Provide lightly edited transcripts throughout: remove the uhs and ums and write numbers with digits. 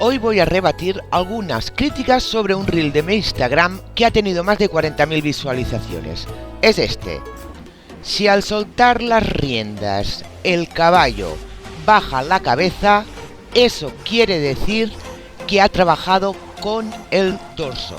Hoy voy a rebatir algunas críticas sobre un reel de mi Instagram que ha tenido más de 40.000 visualizaciones. Es este. Si al soltar las riendas el caballo baja la cabeza, eso quiere decir que ha trabajado con el dorso.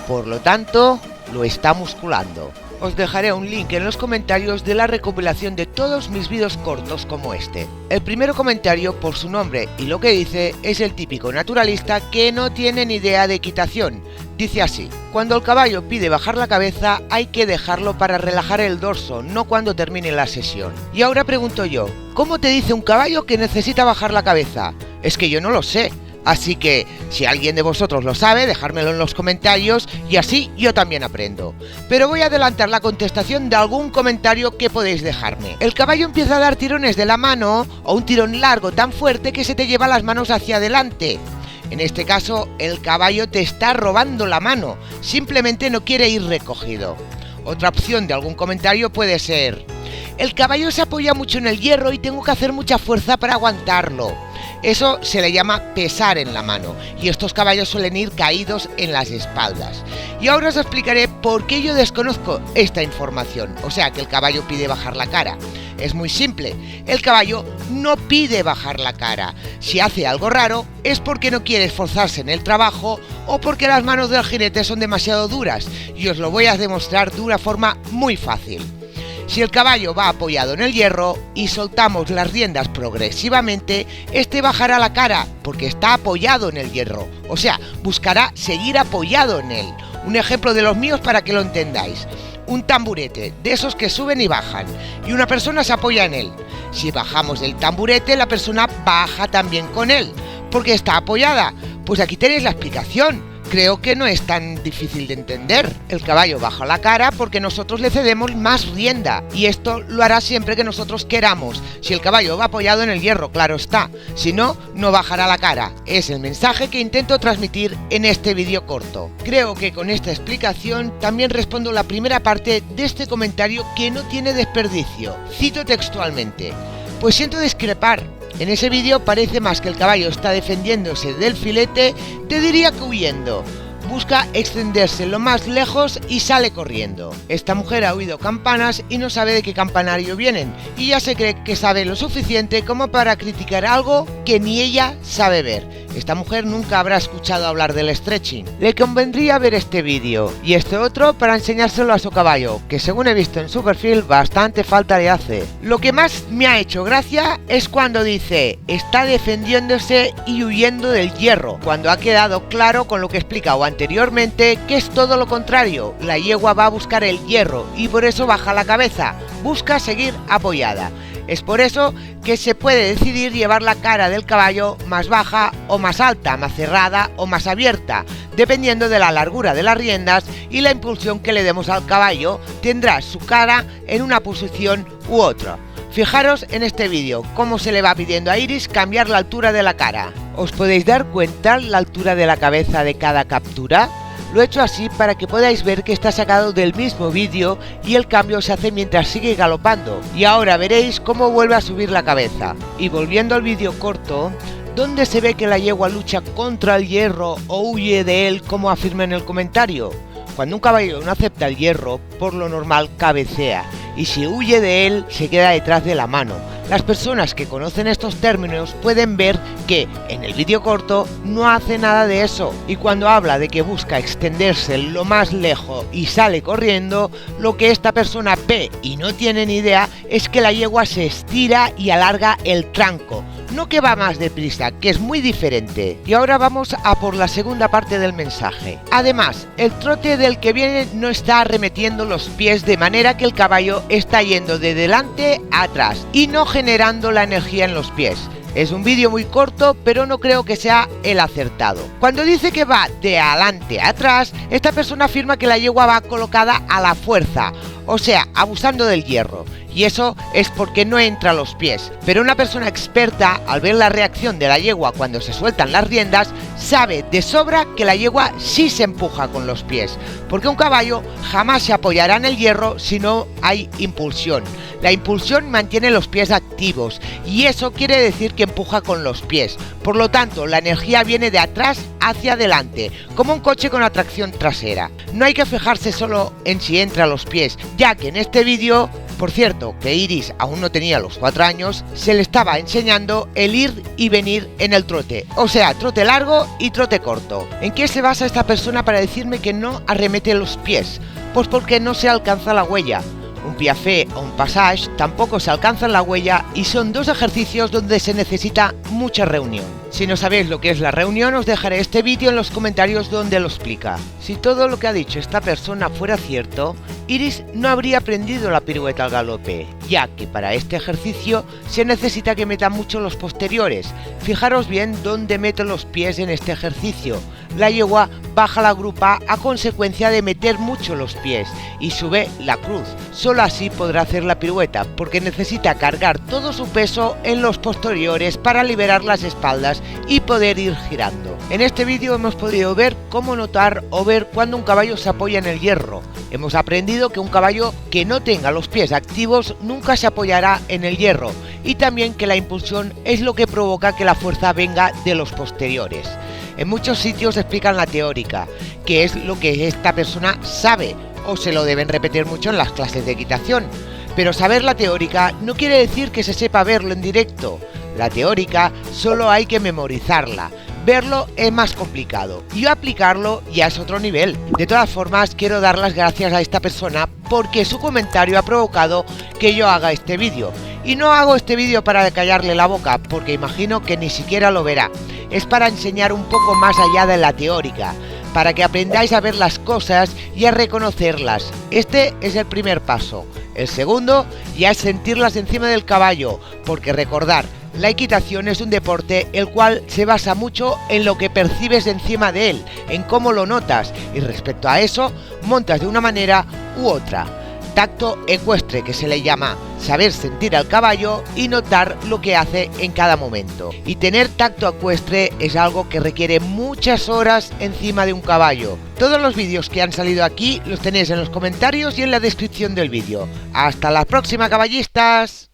Por lo tanto, lo está musculando. Os dejaré un link en los comentarios de la recopilación de todos mis vídeos cortos como este. El primero comentario, por su nombre y lo que dice, es el típico naturalista que no tiene ni idea de equitación. Dice así: cuando el caballo pide bajar la cabeza hay que dejarlo para relajar el dorso, no cuando termine la sesión. Y ahora pregunto yo, ¿cómo te dice un caballo que necesita bajar la cabeza? Es que yo no lo sé. Así que, si alguien de vosotros lo sabe, dejármelo en los comentarios y así yo también aprendo. Pero voy a adelantar la contestación de algún comentario que podéis dejarme. El caballo empieza a dar tirones de la mano o un tirón largo tan fuerte que se te lleva las manos hacia adelante. En este caso, el caballo te está robando la mano, simplemente no quiere ir recogido. Otra opción de algún comentario puede ser: el caballo se apoya mucho en el hierro y tengo que hacer mucha fuerza para aguantarlo. Eso se le llama pesar en la mano y estos caballos suelen ir caídos en las espaldas. Y ahora os explicaré por qué yo desconozco esta información, o sea que el caballo pide bajar la cara. Es muy simple, el caballo no pide bajar la cara. Si hace algo raro es porque no quiere esforzarse en el trabajo o porque las manos del jinete son demasiado duras, y os lo voy a demostrar de una forma muy fácil. Si el caballo va apoyado en el hierro y soltamos las riendas progresivamente, este bajará la cara porque está apoyado en el hierro, o sea, buscará seguir apoyado en él. Un ejemplo de los míos para que lo entendáis: un tamburete, de esos que suben y bajan, y una persona se apoya en él. Si bajamos del tamburete, la persona baja también con él, porque está apoyada. Pues aquí tenéis la explicación. Creo que no es tan difícil de entender. El caballo baja la cara porque nosotros le cedemos más rienda, y esto lo hará siempre que nosotros queramos. Si el caballo va apoyado en el hierro, claro está. Si no, no bajará la cara. Es el mensaje que intento transmitir en este vídeo corto. Creo que con esta explicación también respondo la primera parte de este comentario que no tiene desperdicio. Cito textualmente: pues siento discrepar. En ese vídeo parece más que el caballo está defendiéndose del filete, te diría que huyendo. Busca extenderse lo más lejos y sale corriendo. Esta mujer ha oído campanas y no sabe de qué campanario vienen, y ya se cree que sabe lo suficiente como para criticar algo que ni ella sabe ver. Esta mujer nunca habrá escuchado hablar del stretching. Le convendría ver este vídeo y este otro para enseñárselo a su caballo, que según he visto en su perfil bastante falta le hace. Lo que más me ha hecho gracia es cuando dice está defendiéndose y huyendo del hierro, cuando ha quedado claro con lo que he explicado anteriormente que es todo lo contrario. La yegua va a buscar el hierro y por eso baja la cabeza, busca seguir apoyada. Es por eso que se puede decidir llevar la cara del caballo más baja o más alta, más cerrada o más abierta, dependiendo de la largura de las riendas y la impulsión que le demos al caballo. Tendrá su cara en una posición u otra. Fijaros en este vídeo cómo se le va pidiendo a Iris cambiar la altura de la cara. ¿Os podéis dar cuenta la altura de la cabeza de cada captura? Lo he hecho así para que podáis ver que está sacado del mismo vídeo y el cambio se hace mientras sigue galopando. Y ahora veréis cómo vuelve a subir la cabeza. Y volviendo al vídeo corto, ¿dónde se ve que la yegua lucha contra el hierro o huye de él como afirma en el comentario? Cuando un caballo no acepta el hierro, por lo normal cabecea, y si huye de él se queda detrás de la mano. Las personas que conocen estos términos pueden ver que en el vídeo corto no hace nada de eso, y cuando habla de que busca extenderse lo más lejos y sale corriendo, lo que esta persona ve y no tiene ni idea es que la yegua se estira y alarga el tranco, no que va más deprisa, que es muy diferente. Y ahora vamos a por la segunda parte del mensaje. Además, el trote del que viene no está arremetiendo los pies de manera que el caballo está yendo de delante a atrás y no generando la energía en los pies. Es un vídeo muy corto, pero no creo que sea el acertado. Cuando dice que va de adelante a atrás, esta persona afirma que la yegua va colocada a la fuerza, o sea, abusando del hierro. y eso es porque no entra a los pies. Pero una persona experta, al ver la reacción de la yegua cuando se sueltan las riendas, sabe de sobra que la yegua sí se empuja con los pies, porque un caballo jamás se apoyará en el hierro si no hay impulsión. La impulsión mantiene los pies activos y eso quiere decir que empuja con los pies. Por lo tanto, la energía viene de atrás hacia adelante, como un coche con tracción trasera. No hay que fijarse solo en si entra a los pies, ya que en este vídeo, por cierto, que Iris aún no tenía los 4 años, se le estaba enseñando el ir y venir en el trote, o sea, trote largo y trote corto. ¿En qué se basa esta persona para decirme que no arremete los pies? Pues porque no se alcanza la huella. Un piafé o un passage tampoco se alcanza en la huella y son dos ejercicios donde se necesita mucha reunión. Si no sabéis lo que es la reunión, os dejaré este vídeo en los comentarios donde lo explica. Si todo lo que ha dicho esta persona fuera cierto, Iris no habría aprendido la pirueta al galope, ya que para este ejercicio se necesita que meta mucho los posteriores. Fijaros bien dónde meto los pies en este ejercicio. La yegua baja la grupa a consecuencia de meter mucho los pies y sube la cruz. Solo así podrá hacer la pirueta, porque necesita cargar todo su peso en los posteriores para liberar las espaldas y poder ir girando. En este vídeo hemos podido ver cómo notar o ver cuando un caballo se apoya en el hierro. Hemos aprendido que un caballo que no tenga los pies activos nunca se apoyará en el hierro, y también que la impulsión es lo que provoca que la fuerza venga de los posteriores. En muchos sitios explican la teórica, que es lo que esta persona sabe, o se lo deben repetir mucho en las clases de equitación. Pero saber la teórica no quiere decir que se sepa verlo en directo. La teórica solo hay que memorizarla. Verlo es más complicado y aplicarlo ya es otro nivel. De todas formas, quiero dar las gracias a esta persona porque su comentario ha provocado que yo haga este vídeo. Y no hago este vídeo para callarle la boca, porque imagino que ni siquiera lo verá. Es para enseñar un poco más allá de la teórica, para que aprendáis a ver las cosas y a reconocerlas. Este es el primer paso. El segundo ya es sentirlas encima del caballo, porque recordar, la equitación es un deporte el cual se basa mucho en lo que percibes encima de él, en cómo lo notas, y respecto a eso, montas de una manera u otra. Tacto ecuestre, que se le llama, saber sentir al caballo y notar lo que hace en cada momento. Y tener tacto ecuestre es algo que requiere muchas horas encima de un caballo. Todos los vídeos que han salido aquí los tenéis en los comentarios y en la descripción del vídeo. ¡Hasta la próxima, caballistas!